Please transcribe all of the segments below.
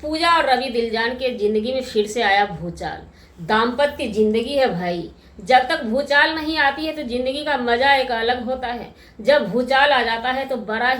पूजा और रवि दिलजान के जिंदगी में फिर से आया भूचाल। दाम्पत्य जिंदगी है भाई। जब तक भूचाल नहीं आती है तो जिंदगी का मजा एक अलग होता है। जब भूचाल आ जाता है तो बड़ा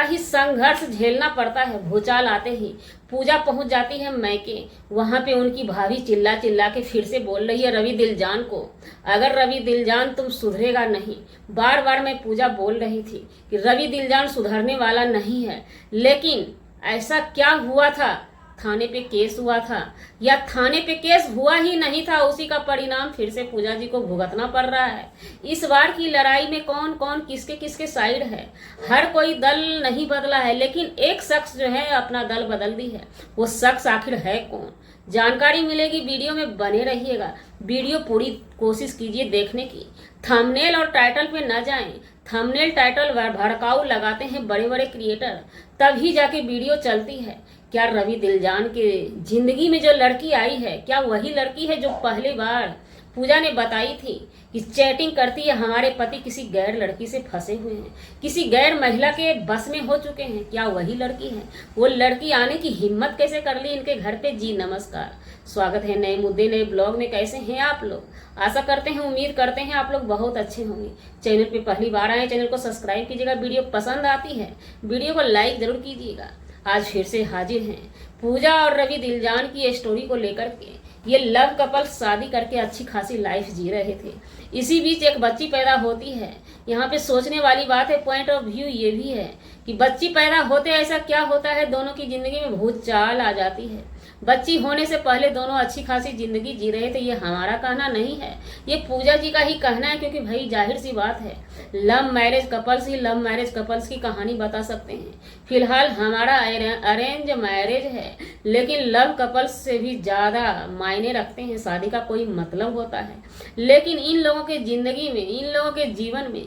ही संघर्ष झेलना पड़ता है। भूचाल आते ही पूजा पहुंच जाती है मैके। वहां पे उनकी भाभी चिल्ला चिल्ला के फिर से बोल रही है रवि दिलजान को, अगर रवि दिलजान तुम सुधरेगा नहीं। बार बार मैं पूजा बोल रही थी कि रवि दिलजान सुधरने वाला नहीं है, लेकिन ऐसा क्या हुआ था? थाने पे केस हुआ था, या थाने पे केस हुआ ही नहीं था, उसी का परिणाम फिर से पूजा जी को भुगतना पड़ रहा है। इस बार की लड़ाई में कौन कौन किसके किसके साइड है? हर कोई दल नहीं बदला है, लेकिन एक शख्स जो है अपना दल बदल दी है। वो शख्स आखिर है कौन? जानकारी मिलेगी, वीडियो में बने रहिएगा। वीडियो पूरी कोशिश कीजिए देखने की। थंबनेल और टाइटल पे न जाएं। थंबनेल टाइटल भड़काऊ लगाते हैं बड़े बड़े क्रिएटर, तभी जाके वीडियो चलती है। क्या रवि दिलजान के जिंदगी में जो लड़की आई है, क्या वही लड़की है जो पहली बार पूजा ने बताई थी कि चैटिंग करती है, हमारे पति किसी गैर लड़की से फंसे हुए हैं, किसी गैर महिला के बस में हो चुके हैं? क्या वही लड़की है? वो लड़की आने की हिम्मत कैसे कर ली इनके घर पे? जी नमस्कार, स्वागत है नए मुद्दे नए ब्लॉग में। कैसे हैं आप लोग? आशा करते हैं, उम्मीद करते हैं आप लोग बहुत अच्छे होंगे। चैनल पे पहली बार आए, चैनल को सब्सक्राइब कीजिएगा। वीडियो पसंद आती है वीडियो को लाइक जरूर कीजिएगा। आज फिर से हाजिर हैं पूजा और रवि दिलजान की स्टोरी को लेकर के। ये लव कपल शादी करके अच्छी खासी लाइफ जी रहे थे। इसी बीच एक बच्ची पैदा होती है। यहाँ पे सोचने वाली बात है, पॉइंट ऑफ व्यू ये भी है कि बच्ची पैदा होते ऐसा क्या होता है, दोनों की जिंदगी में भूचाल आ जाती है। बच्ची होने से पहले दोनों अच्छी खासी जिंदगी जी रहे थे। ये हमारा कहना नहीं है, ये पूजा जी का ही कहना है, क्योंकि भाई जाहिर सी बात है, लव मैरिज कपल्स ही लव मैरिज कपल्स की कहानी बता सकते हैं। फिलहाल हमारा अरेंज मैरिज है, लेकिन लव कपल्स से भी ज्यादा मायने रखते हैं, शादी का कोई मतलब होता है। लेकिन इन लोगों के जिंदगी में, इन लोगों के जीवन में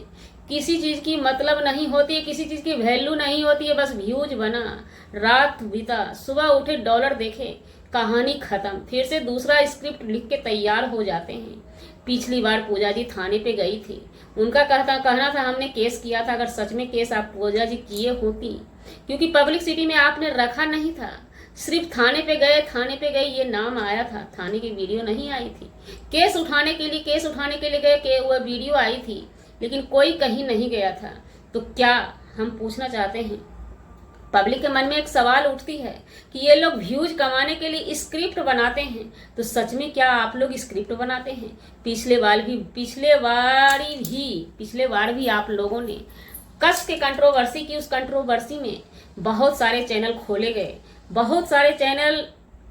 किसी चीज की मतलब नहीं होती है, किसी चीज की वैल्यू नहीं होती है। बस व्यूज बना, रात बीता, सुबह उठे डॉलर देखे, कहानी खत्म, फिर से दूसरा स्क्रिप्ट लिख के तैयार हो जाते हैं। पिछली बार पूजा जी थाने पे गई थी, उनका कहना था हमने केस किया था। अगर सच में केस आप पूजा जी किए होती, क्योंकि पब्लिसिटी में आपने रखा नहीं था, सिर्फ थाने पे गए ये नाम आया था, थाने की वीडियो नहीं आई थी। केस उठाने के लिए गए, वह वीडियो आई थी, लेकिन कोई कहीं नहीं गया था। तो क्या हम पूछना चाहते हैं, पब्लिक के मन में एक सवाल उठती है कि ये लोग व्यूज कमाने के लिए स्क्रिप्ट बनाते हैं, तो सच में क्या आप लोग स्क्रिप्ट बनाते हैं? पिछले बार भी आप लोगों ने कस के कंट्रोवर्सी की, उस कंट्रोवर्सी में बहुत सारे चैनल खोले गए, बहुत सारे चैनल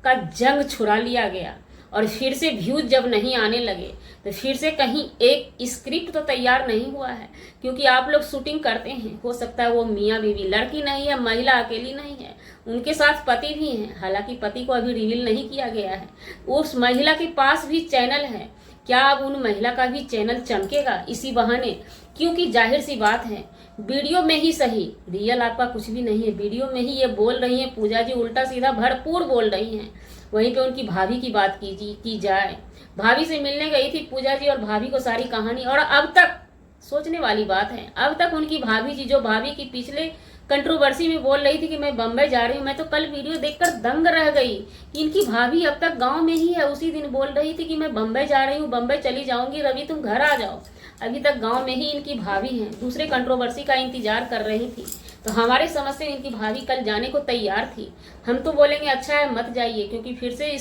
का जंग छुड़ा लिया गया, और फिर से व्यूज जब नहीं आने लगे तो फिर से कहीं एक स्क्रिप्ट तो तैयार नहीं हुआ है। क्योंकि आप लोग शूटिंग करते हैं, हो सकता है वो मियाँ बीवी, लड़की नहीं है, महिला अकेली नहीं है, उनके साथ पति भी हैं। हालांकि पति को अभी रिवील नहीं किया गया है। उस महिला के पास भी चैनल है, क्या अब उन महिला का भी चैनल चमकेगा इसी बहाने? क्योंकि जाहिर सी बात है, वीडियो में ही सही, रियल आपका कुछ भी नहीं है। वीडियो में ही ये बोल रही हैं पूजा जी, उल्टा सीधा भरपूर बोल रही हैं। वहीं पे उनकी भाभी की बात की जाए, भाभी से मिलने गई थी पूजा जी और भाभी को सारी कहानी, और अब तक सोचने वाली बात है, अब तक उनकी भाभी जी, जो भाभी की पिछले कंट्रोवर्सी में बोल रही थी कि मैं बम्बई जा रही हूँ, मैं तो कल वीडियो देखकर दंग रह गई कि इनकी भाभी अब तक गांव में ही है। उसी दिन बोल रही थी कि मैं बम्बई जा रही हूँ, बम्बई चली जाऊंगी, रवि तुम घर आ जाओ। अभी तक गांव में ही इनकी भाभी है, दूसरे कंट्रोवर्सी का इंतजार कर रही थी। तो हमारे समझ से इनकी भाभी कल जाने को तैयार थी। हम तो बोलेंगे अच्छा है मत जाइए, क्योंकि फिर से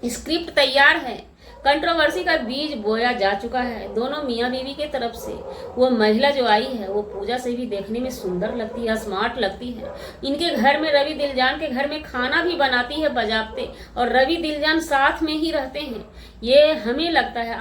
स्क्रिप्ट तैयार है, कंट्रोवर्सी का बीज बोया जा चुका है दोनों मियाँ बीवी के तरफ से। वो महिला जो आई है वो पूजा से भी देखने में सुंदर लगती है, स्मार्ट लगती है। इनके घर में, रवि दिलजान के घर में खाना भी बनाती है बजाबते, और रवि दिलजान साथ में ही रहते हैं। ये हमें लगता है,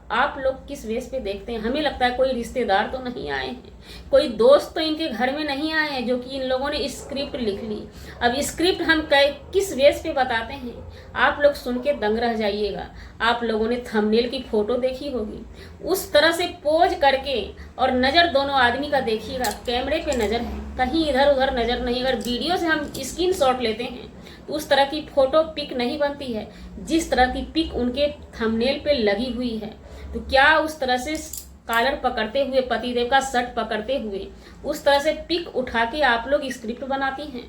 आप लोग किस बेस पे देखते हैं? हमें लगता है कोई रिश्तेदार तो नहीं आए हैं, कोई दोस्त तो इनके घर में नहीं आए हैं, जो कि इन लोगों ने स्क्रिप्ट लिख ली। अब स्क्रिप्ट हम किस बेस पे बताते हैं, आप लोग सुन के दंग रह जाइएगा। आप लोगों ने थंबनेल की फोटो देखी होगी, उस तरह से पोज करके, और नजर दोनों आदमी का देखिएगा, कैमरे पे नजर है, कहीं इधर उधर नजर नहीं। अगर वीडियो से हम स्क्रीन शॉट लेते हैं तो उस तरह की फोटो पिक नहीं बनती है, जिस तरह की पिक उनके थंबनेल पे लगी हुई है। तो क्या उस तरह से कॉलर पकड़ते हुए, पतिदेव का शर्ट पकड़ते हुए, उस तरह से पिक उठा के आप लोग स्क्रिप्ट बनाती हैं?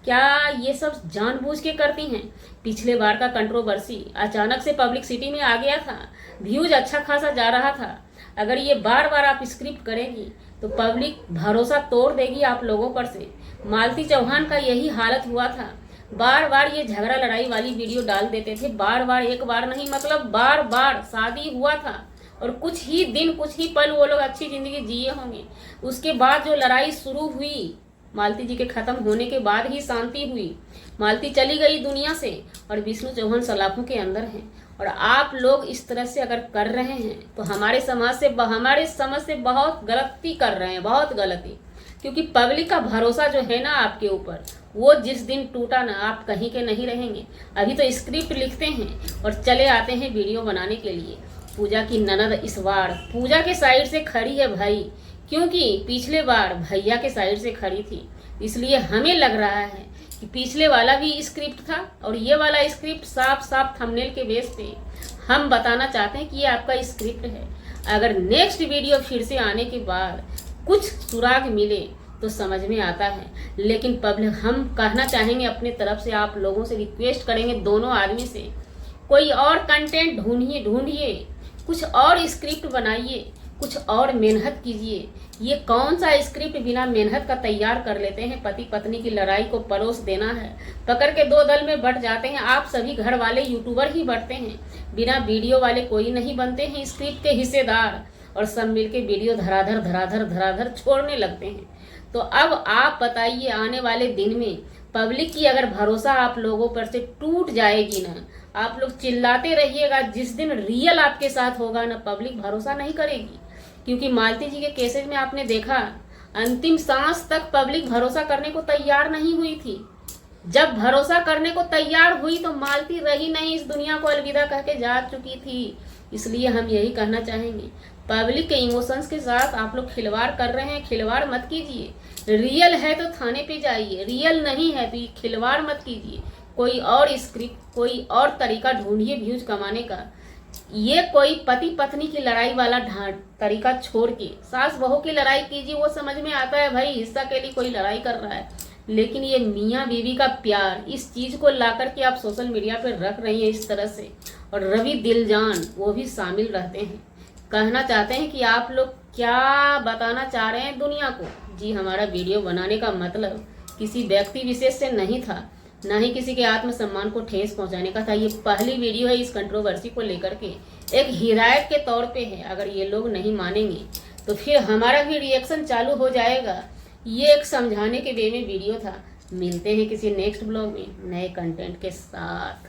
क्या ये सब जानबूझ के करती हैं? पिछले बार का कंट्रोवर्सी अचानक से पब्लिक सिटी में आ गया था, व्यूज अच्छा खासा जा रहा था। अगर ये बार बार आप स्क्रिप्ट करेंगी तो पब्लिक भरोसा तोड़ देगी आप लोगों पर से। मालती चौहान का यही हालत हुआ था, बार बार ये झगड़ा लड़ाई वाली वीडियो डाल देते थे, बार बार, एक बार नहीं, मतलब बार बार। शादी हुआ था और कुछ ही दिन, कुछ ही पल वो लोग अच्छी जिंदगी जिए होंगे। उसके बाद जो लड़ाई शुरू हुई, मालती जी के खत्म होने के बाद ही शांति हुई। मालती चली गई दुनिया से और विष्णु चौहान सलाखों के अंदर हैं। और आप लोग इस तरह से अगर कर रहे हैं तो हमारे समझ से बहुत गलती कर रहे हैं, बहुत गलती। क्योंकि पब्लिक का भरोसा जो है ना आपके ऊपर, वो जिस दिन टूटा ना, आप कहीं के नहीं रहेंगे। अभी तो स्क्रिप्ट लिखते हैं और चले आते हैं वीडियो बनाने के लिए। पूजा की ननद इस बार पूजा के साइड से खड़ी है भाई, क्योंकि पिछले बार भैया के साइड से खड़ी थी। इसलिए हमें लग रहा है कि पिछले वाला भी स्क्रिप्ट था और ये वाला स्क्रिप्ट साफ साफ थंबनेल के बेस पे हम बताना चाहते हैं कि ये आपका स्क्रिप्ट है। अगर नेक्स्ट वीडियो फिर से आने के बाद कुछ सुराग मिले तो समझ में आता है, लेकिन पब्लिक, हम कहना चाहेंगे अपने तरफ से, आप लोगों से रिक्वेस्ट करेंगे दोनों आदमी से, कोई और कंटेंट ढूंढिए, कुछ और स्क्रिप्ट बनाइए, कुछ और मेहनत कीजिए। ये कौन सा स्क्रिप्ट बिना मेहनत का तैयार कर लेते हैं? पति पत्नी की लड़ाई को परोस देना है, पकड़ के दो दल में बट जाते हैं। आप सभी घर वाले यूट्यूबर ही बटते हैं, बिना वीडियो वाले कोई नहीं बनते हैं स्क्रिप्ट के हिस्सेदार, और सब मिलके वीडियो धराधर छोड़ने लगते हैं। तो अब आप बताइए, आने वाले दिन में पब्लिक की अगर भरोसा आप लोगों पर से टूट जाएगी ना, आप लोग चिल्लाते रहिएगा, जिस दिन रियल आपके साथ होगा ना, पब्लिक भरोसा नहीं करेगी। क्योंकि मालती जी के केसेस में आपने देखा, अंतिम सांस तक पब्लिक भरोसा करने को तैयार नहीं हुई थी। जब भरोसा करने को तैयार हुई तो मालती रही नहीं, इस दुनिया को अलविदा कह के जा चुकी थी। इसलिए हम यही कहना चाहेंगे, पब्लिक के इमोशंस के साथ आप लोग खिलवाड़ कर रहे हैं, खिलवाड़ मत कीजिए। रियल है तो थाने पे जाइए, रियल नहीं है तो ये खिलवाड़ मत कीजिए। कोई और स्क्रिप्ट, कोई और तरीका ढूंढिए व्यूज कमाने का। ये कोई पति पत्नी की लड़ाई वाला तरीका छोड़ के सास बहू की लड़ाई कीजिए, वो समझ में आता है भाई, हिस्सा के लिए कोई लड़ाई कर रहा है। लेकिन ये मियाँ बीवी का प्यार, इस चीज को ला करके आप सोशल मीडिया पे रख रही हैं इस तरह से, और रवि दिलजान वो भी शामिल रहते हैं। कहना चाहते हैं कि आप लोग क्या बताना चाह रहे हैं दुनिया को? जी, हमारा वीडियो बनाने का मतलब किसी व्यक्ति विशेष से नहीं था, ना ही किसी के आत्मसम्मान को ठेस पहुंचाने का था। ये पहली वीडियो है इस कंट्रोवर्सी को लेकर के, एक हिदायत के तौर पे है। अगर ये लोग नहीं मानेंगे तो फिर हमारा भी रिएक्शन चालू हो जाएगा। ये एक समझाने के वे में वीडियो था। मिलते हैं किसी नेक्स्ट ब्लॉग में नए कंटेंट के साथ।